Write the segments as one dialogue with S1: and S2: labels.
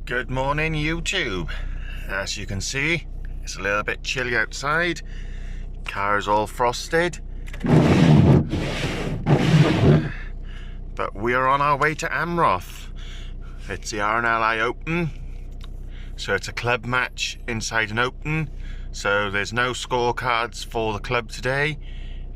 S1: Good morning, YouTube. As you can see, it's a little bit chilly outside. Car is all frosted. But we are on our way to Amroth. It's the RNLI Open. So it's a club match inside an Open. So there's no scorecards for the club today.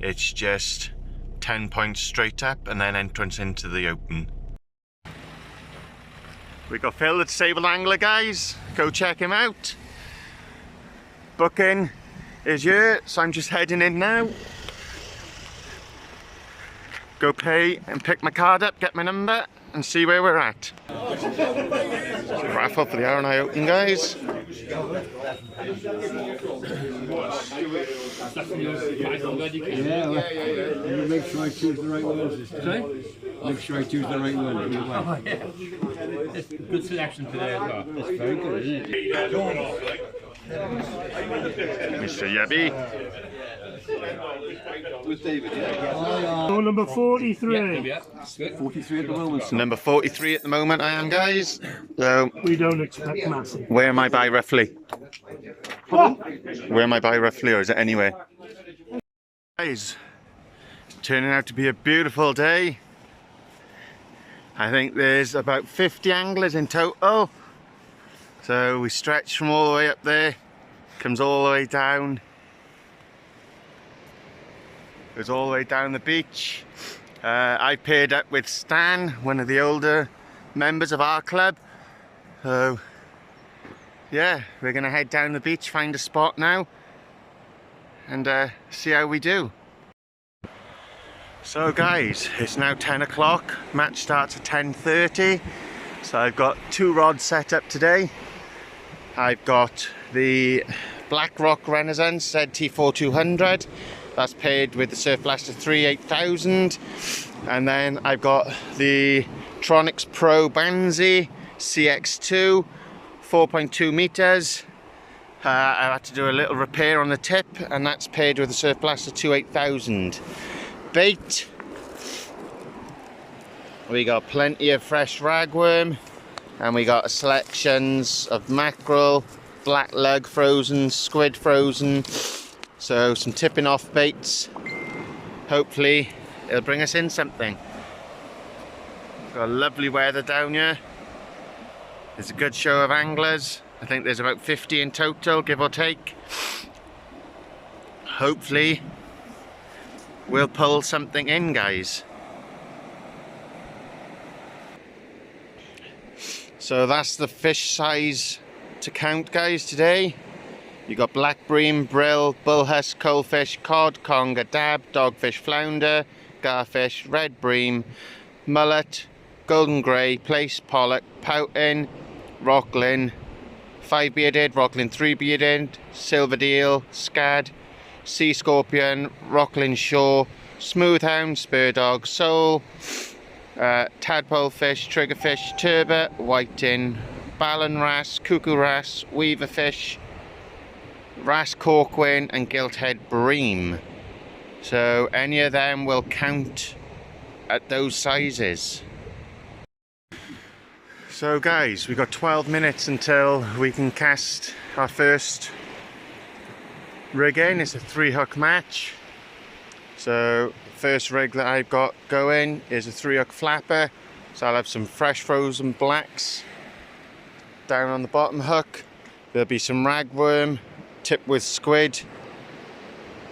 S1: It's just 10 points straight up and then entrance into the Open. We got Phil, the disabled angler, guys. Go check him out. Booking is here, so I'm just heading in now. Go pay and pick my card up, get my number, and see where we're at. Raffle for the RNLI Open, guys.
S2: Yeah. Make sure I choose the right ones. Sorry? Make sure I choose the right one. Oh, yeah. It's good selection today as well. It's very good, isn't it?
S1: Mr. Yebby.
S2: With David,
S3: Oh, number 43.
S2: yeah. 43 at the moment.
S1: So number 43 at the moment I am, guys. So
S3: We don't expect massive.
S1: where am I by roughly? Where am I by roughly, or is it anywhere? Guys, turning out to be a beautiful day. I think there's about 50 anglers in total. So we stretch from all the way up there, comes all the way down. Goes all the way down the beach. I paired up with Stan, one of the older members of our club. So yeah, we're gonna head down the beach, find a spot now, and see how we do. So guys, it's now 10 o'clock, match starts at 10:30. So I've got two rods set up today. I've got the Black Rock Renaissance ZT4200. That's paired with the Surf Blaster 38000, and then I've got the Tronics Pro Banzi CX2 4.2 meters. I had to do a little repair on the tip, and that's paired with the Surf Blaster 28000. Bait, we got plenty of fresh ragworm, and we got selections of mackerel, black lug frozen, squid frozen. So some tipping off baits. Hopefully it'll bring us in something. Got lovely weather down here. There's a good show of anglers. I think there's about 50 in total, give or take. Hopefully we'll pull something in, guys. So that's the fish size to count, guys, today. You got black bream, brill, bullhusk, coalfish, cod, conger, dab, dogfish, flounder, garfish, red bream, mullet, golden grey, plaice, pollock, pouting, rocklin, 5-bearded, rocklin 3-bearded, silver deal, scad, sea scorpion, rocklin shore, smoothhound, spur dog, sole, tadpole fish, triggerfish, turbot, whiting, ballon wrasse, cuckoo wrasse, weaver fish, wrasse corkwin, and gilthead bream. So any of them will count at those sizes. So guys, we've got 12 minutes until we can cast our first rig in. It's a 3-hook match. So first rig that I've got going is a 3-hook flapper. So I'll have some fresh frozen blacks down on the bottom hook. There'll be some ragworm tipped with squid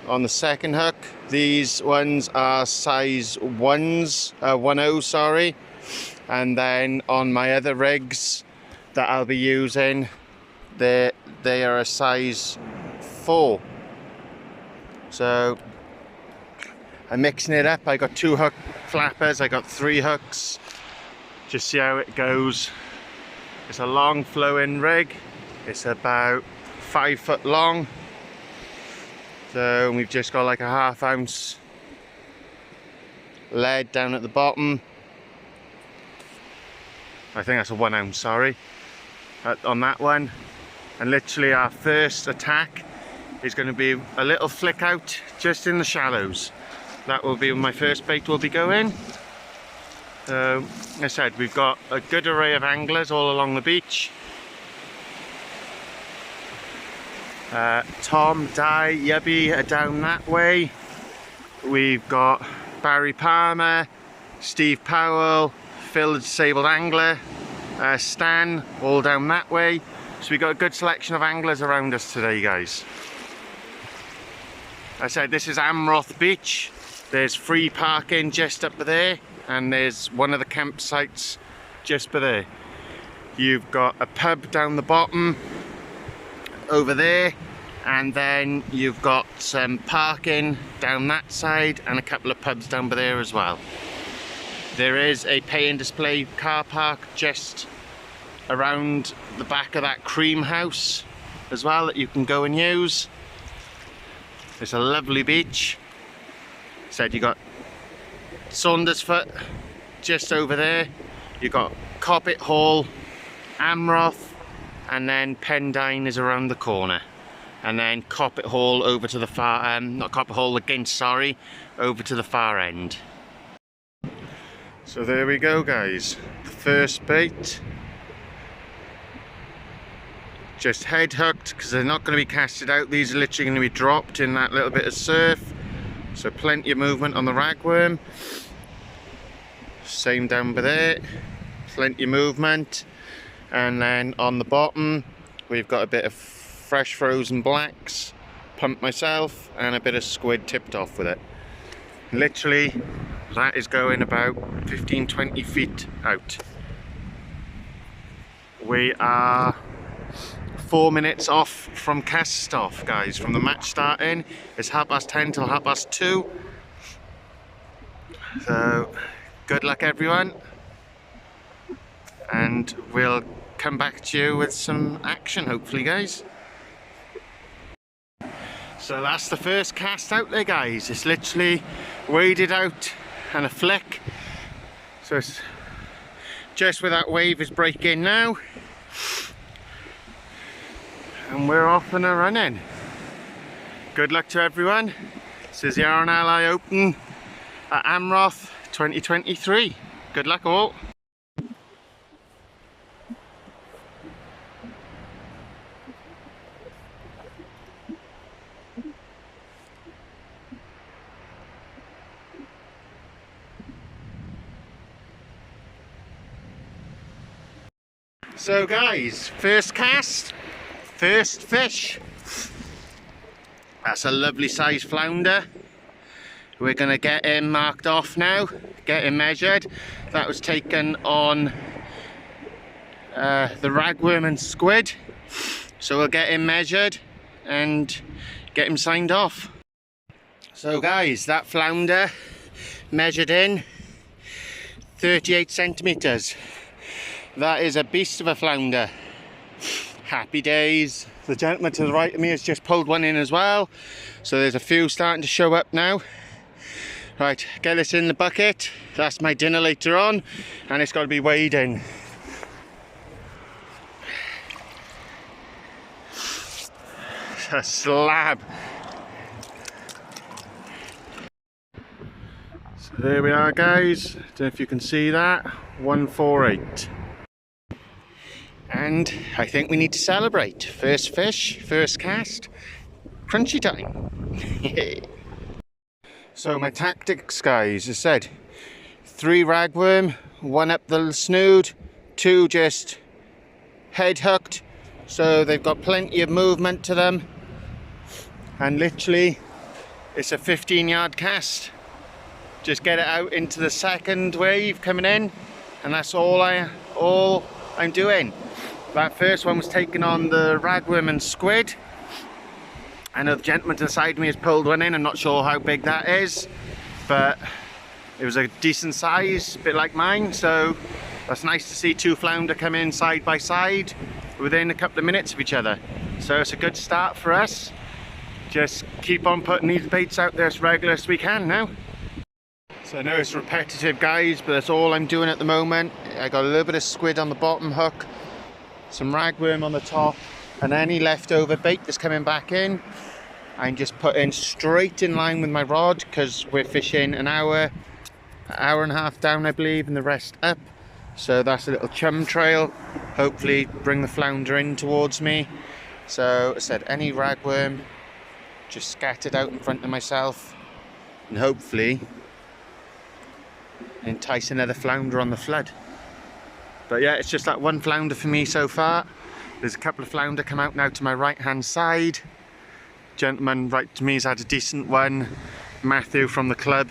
S1: on the second hook. These ones are size 10, sorry. And then on my other rigs that I'll be using, they are a size 4. So I'm mixing it up. I got 2-hook flappers, I got 3 hooks. Just see how it goes. It's a long flowing rig. It's about 5 foot long. So we've just got like a 1/2 ounce lead down at the bottom. I think that's a 1 ounce, sorry, on that one. And literally our first attack is going to be a little flick out just in the shallows. That will be my first bait will be going. So, as I said, we've got a good array of anglers all along the beach. Tom, Di, Yubby are down that way. We've got Barry Palmer, Steve Powell, Phil the Disabled Angler, Stan, all down that way. So we've got a good selection of anglers around us today, guys. I said this is Amroth Beach. There's free parking just up there, and there's one of the campsites just by there. You've got a pub down the bottom over there, and then you've got some parking down that side and a couple of pubs down by there as well. There is a pay and display car park just around the back of that cream house as well that you can go and use. It's a lovely beach. Said you got Saundersfoot just over there. You got Coppet Hall, Amroth, and then Pendine is around the corner. And then Coppet Hall over to the far, not Coppet Hall again, sorry, over to the far end. So there we go, guys. The first bait. Just head hooked because they're not going to be casted out. These are literally going to be dropped in that little bit of surf. So plenty of movement on the ragworm. Same down by there. Plenty of movement. And then on the bottom we've got a bit of fresh frozen blacks, pumped myself, and a bit of squid tipped off with it. Literally that is going about 15-20 feet out. We are 4 minutes off from cast off, guys, from the match starting. It's 10:30 till 2:30. So good luck everyone, and we'll come back to you with some action hopefully, guys. So that's the first cast out there, guys. It's literally waded out and a flick. So it's just where that wave is breaking now. And we're off and a running. Good luck to everyone. This is the RNLI Open at Amroth 2023. Good luck all. So guys, first cast, first fish. That's a lovely size flounder. We're going to get him marked off now, get him measured. That was taken on the ragworm and squid. So we'll get him measured and get him signed off. So guys, that flounder measured in 38 centimeters. That is a beast of a flounder. Happy days. The gentleman to the right of me has just pulled one in as well. So there's a few starting to show up now. Right, get this in the bucket. That's my dinner later on, and it's got to be weighed in. A slab. So there we are, guys. Don't know if you can see that. 148. And I think we need to celebrate. First fish, first cast, crunchy time. So my tactics, guys, as I said, 3 ragworm, 1 up the snood, 2 just head hooked, so they've got plenty of movement to them, and literally it's a 15-yard cast. Just get it out into the second wave coming in, and that's all I'm doing. That first one was taken on the ragworm and squid. I know the gentleman to the side of me has pulled one in. I'm not sure how big that is, but it was a decent size, a bit like mine. So that's nice to see 2 flounder come in side by side within a couple of minutes of each other. So it's a good start for us. Just keep on putting these baits out there as regular as we can now. So I know it's repetitive, guys, but that's all I'm doing at the moment. I got a little bit of squid on the bottom hook, some ragworm on the top, and any leftover bait that's coming back in, I'm just putting straight in line with my rod, because we're fishing an hour hour and a half down, I believe, and the rest up. So that's a little chum trail. Hopefully bring the flounder in towards me. So I said any ragworm just scattered out in front of myself, and hopefully entice another flounder on the flood. But yeah, it's just that one flounder for me so far. There's a couple of flounder come out now to my right hand side. Gentleman right to me has had a decent one. Matthew from the club,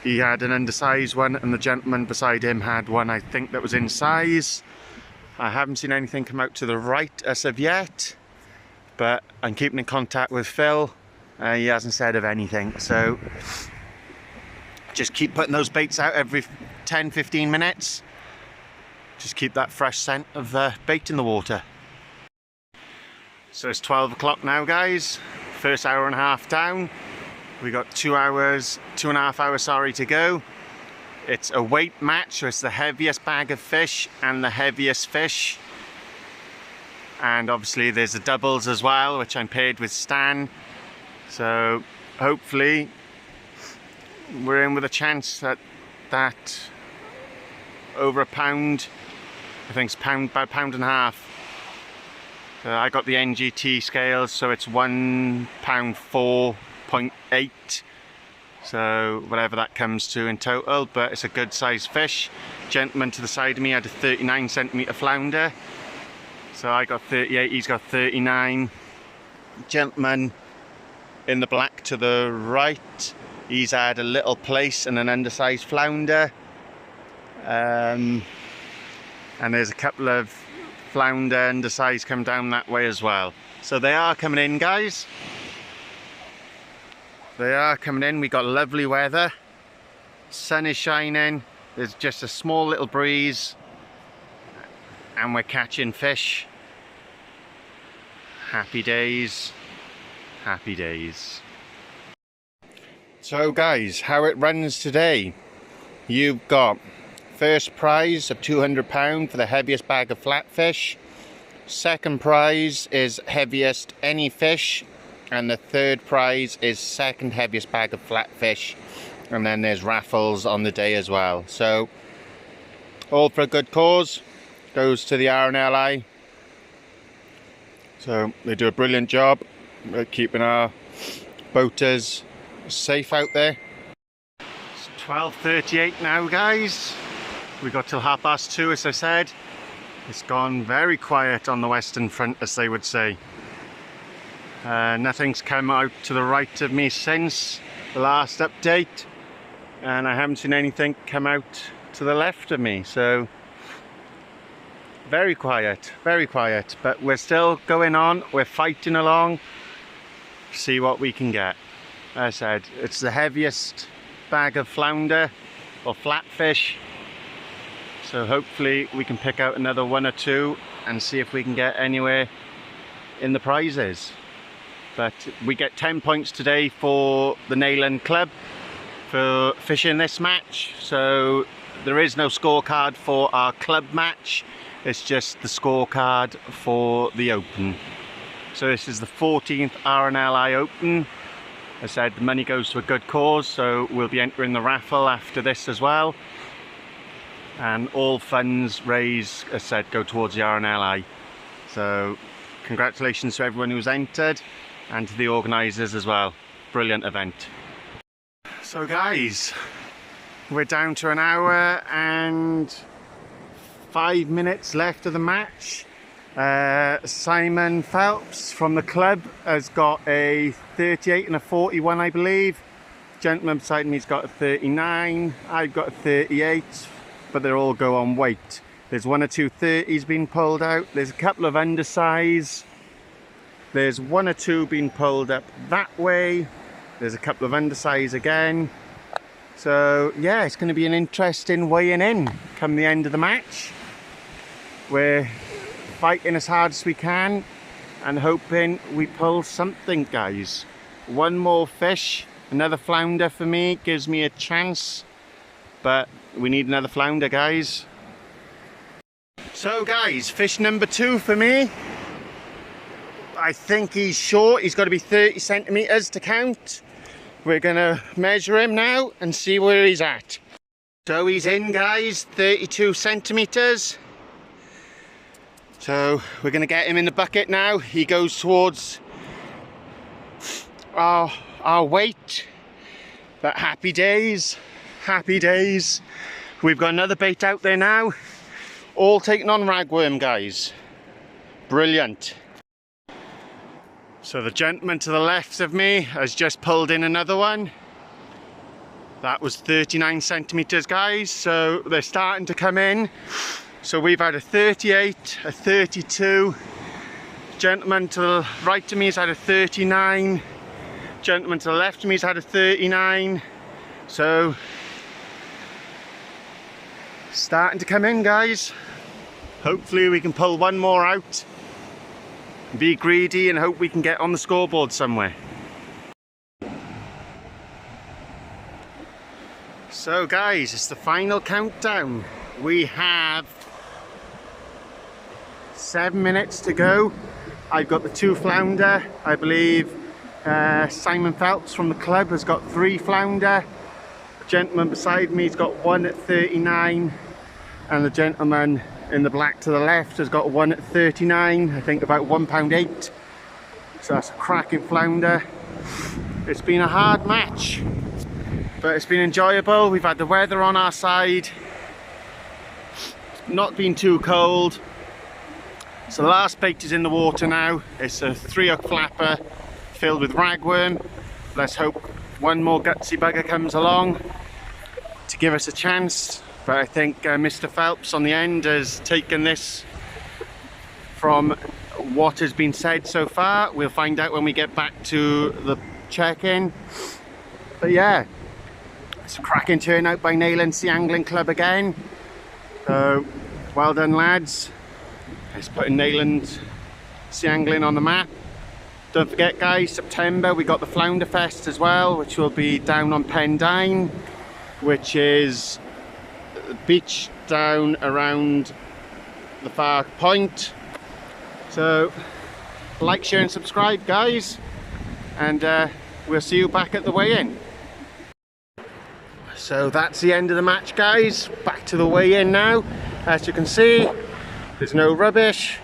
S1: he had an undersized one, and the gentleman beside him had one, I think, that was in size. I haven't seen anything come out to the right as of yet, but I'm keeping in contact with Phil. He hasn't said of anything, so just keep putting those baits out every 10-15 minutes. Just keep that fresh scent of bait in the water. So it's 12 o'clock now, guys. First hour and a half down. We got 2.5 hours, sorry, to go. It's a weight match, so it's the heaviest bag of fish and the heaviest fish. And obviously there's the doubles as well, which I'm paired with Stan. So hopefully we're in with a chance that over a pound, I think it's about £1.5. I got the NGT scales, so it's £1.4.8, so whatever that comes to in total, but it's a good sized fish. Gentleman to the side of me had a 39cm flounder, so I got 38, he's got 39. Gentleman in the black to the right, he's had a little place and an undersized flounder, and there's a couple of flounder undersized come down that way as well. So they are coming in, guys. They are coming in. We got lovely weather, sun is shining, there's just a small little breeze, and we're catching fish. Happy days, happy days. So guys, how it runs today: you've got first prize of £200 for the heaviest bag of flatfish. Second prize is heaviest any fish, and the third prize is second heaviest bag of flatfish. And then there's raffles on the day as well. So all for a good cause. Goes to the RNLI. So they do a brilliant job at keeping our boaters safe out there. It's 12:38 now, guys. We got till 2:30, as I said. It's gone very quiet on the Western Front, as they would say. Nothing's come out to the right of me since the last update, and I haven't seen anything come out to the left of me, so very quiet, but we're still going on, we're fighting along, see what we can get. As I said, it's the heaviest bag of flounder or flatfish, so hopefully we can pick out another one or two and see if we can get anywhere in the prizes. But we get 10 points today for the Neyland club for fishing this match, so there is no scorecard for our club match, it's just the scorecard for the Open. So this is the 14th RNLI Open. As I said, the money goes to a good cause, so we'll be entering the raffle after this as well. And all funds raised, as I said, go towards the RNLI. So congratulations to everyone who's entered and to the organisers as well. Brilliant event. So guys, we're down to an hour and 5 minutes left of the match. Simon Phelps from the club has got a 38 and a 41, I believe. Gentleman beside me's got a 39. I've got a 38, but they all go on weight. There's one or two 30s being pulled out. There's a couple of undersize. There's one or two being pulled up that way. There's a couple of undersize again. So yeah, it's going to be an interesting weighing in come the end of the match. We're fighting as hard as we can and hoping we pull something, guys. One more fish, another flounder for me gives me a chance, but we need another flounder, guys. So guys, fish number 2 for me. I think he's short, he's got to be 30 centimeters to count. We're gonna measure him now and see where he's at. So he's in, guys, 32 centimeters. So we're gonna get him in the bucket now. He goes towards our weight. But happy days, happy days. We've got another bait out there now. All taken on ragworm, guys. Brilliant. So the gentleman to the left of me has just pulled in another one. That was 39 centimeters, guys. So they're starting to come in. So we've had a 38, a 32. Gentleman to the right of me has had a 39. Gentleman to the left of me has had a 39. So starting to come in, guys. Hopefully we can pull one more out, be greedy, and hope we can get on the scoreboard somewhere. So guys, it's the final countdown. We have 7 minutes to go. I've got the 2 flounder. I believe Simon Phelps from the club has got 3 flounder. The gentleman beside me has got 1 at 39, and the gentleman in the black to the left has got 1 at 39, I think about £1.8. So that's a cracking flounder. It's been a hard match, but it's been enjoyable. We've had the weather on our side. It's not been too cold. So the last bait is in the water now. It's a 3-hook flapper filled with ragworm. Let's hope one more gutsy bugger comes along to give us a chance. But I think Mr. Phelps on the end has taken this from what has been said so far. We'll find out when we get back to the check-in. But yeah, it's a cracking turnout by Neyland Sea Angling Club again. So well done, lads. It's putting Neyland Sea Angling on the map. Don't forget, guys, September we got the Flounder Fest as well, which will be down on Pendine, which is the beach down around the far point. So like, share and subscribe, guys, and we'll see you back at the weigh-in. So that's the end of the match, guys. Back to the weigh-in now. As you can see, there's no rubbish.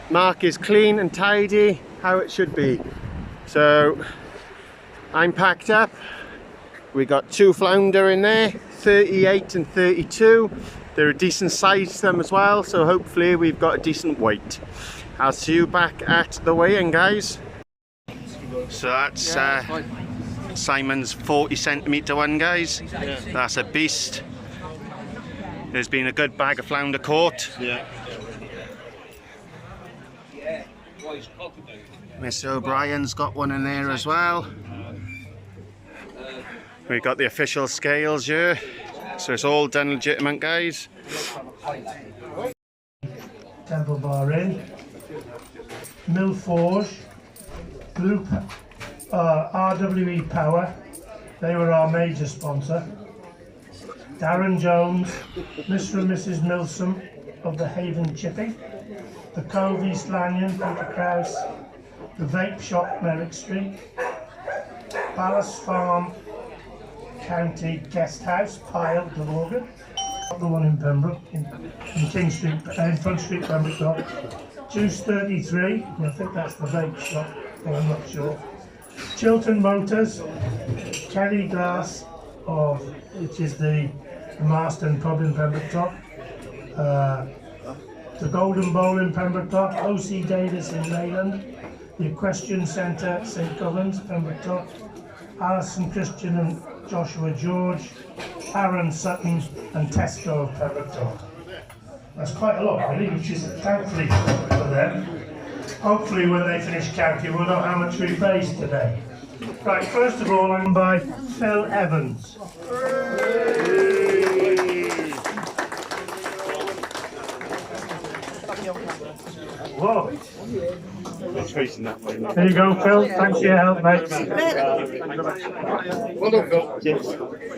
S1: Mark is clean and tidy, how it should be. So I'm packed up. We got 2 flounder in there, 38 and 32. They're a decent size to them as well, so hopefully we've got a decent weight. I'll see you back at the weigh-in, guys. So that's Simon's 40 centimetre one, guys. Yeah. That's a beast. There's been a good bag of flounder caught. Yeah. Mr. O'Brien's got one in there as well. We've got the official scales here, so it's all done legitimate, guys.
S3: Temple Bar in, Mill Forge, RWE Power, they were our major sponsor. Darren Jones, Mr. and Mrs. Milsom of the Haven Chipping, the Cove East Lanyon, Peter Krause, the Vape Shop, Merrick Street, Palace Farm County Guest House, Pyle, Glamorgan, the one in Pembroke, in King Street, in Front Street, Pembroke Dock, Juice 33, I think that's the Vape Shop, but I'm not sure. Chiltern Motors, Kelly Glass, which is the Marston Pub in Pembroke Dock, the Golden Bowl in Pembroke Dock, OC Davis in Neyland, the Equestrian Centre, St Govans, Pembroke Dock, Alison Christian and Joshua George, Aaron Sutton and Tesco of Pembroke Dock. That's quite a lot, really, which is thankfully for them. Hopefully when they finish counting we'll know how much we've raised today. Right, first of all I'm by Phil Evans. Whoa. There you go, Phil. Thanks for your help, mate.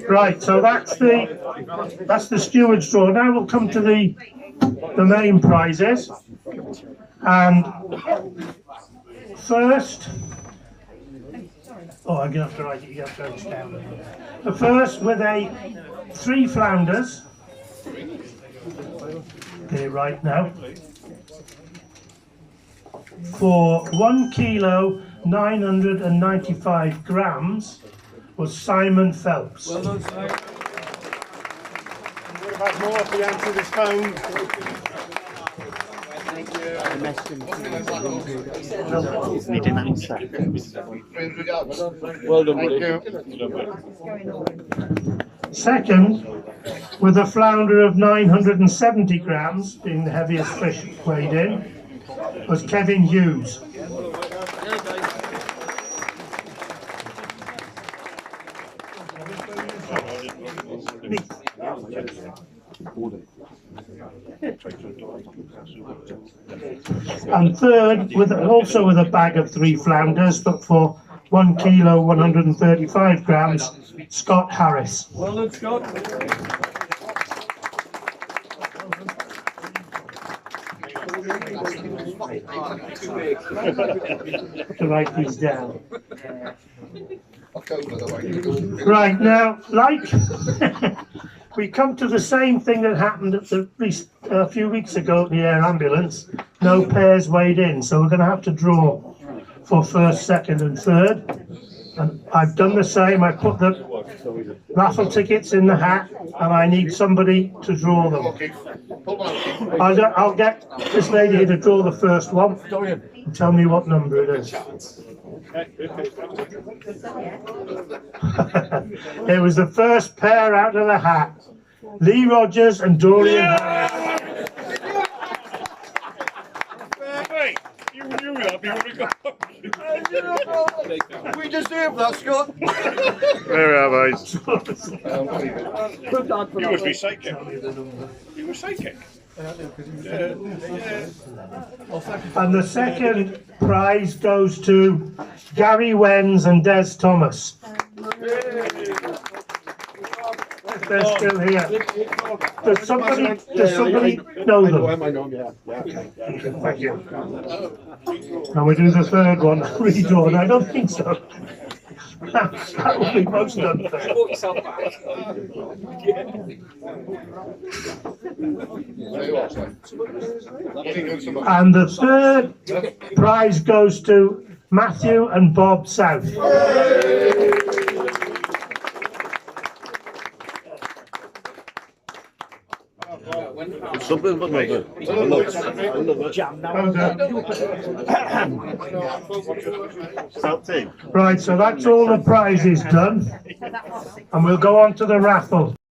S3: Right, so that's the steward's draw. Now we'll come to the main prizes. And first, Oh, I'm going to have to write it, you have to write it down. The first with 3 flounders. Get it right now. For 1 kilo 995 grams was Simon Phelps.
S2: Well done, Simon.
S1: What about more if he answered his phone? He didn't answer.
S2: Well done, buddy.
S3: Second, with a flounder of 970 grams, being the heaviest fish weighed in, was Kevin Hughes. And third, also with a bag of 3 flounders, but for 1 kilo 135 grams, Scott Harris.
S2: Well done, Scott.
S3: To write these down. Right, now, like, we come to the same thing that happened at a few weeks ago at the air ambulance. No pairs weighed in, so we're going to have to draw for first, second and third. And I've done the same. I put the raffle tickets in the hat and I need somebody to draw them. I'll get this lady here to draw the first one and tell me what number it is. It was the first pair out of the hat. Lee Rogers and Dorian Harris.
S2: You knew that before we got.
S4: We just hear that, Scott.
S1: There we are, boys.
S2: You must be psychic. You were psychic.
S3: And the second prize goes to Gary Wenz and Des Thomas. They're still here. Does somebody know them? Thank you. And we do the third one, redrawn. I don't think so. That would be most unfair. And the third prize goes to Matthew and Bob South.
S4: Something but another.
S3: Right, so that's all the prizes done. And we'll go on to the raffle.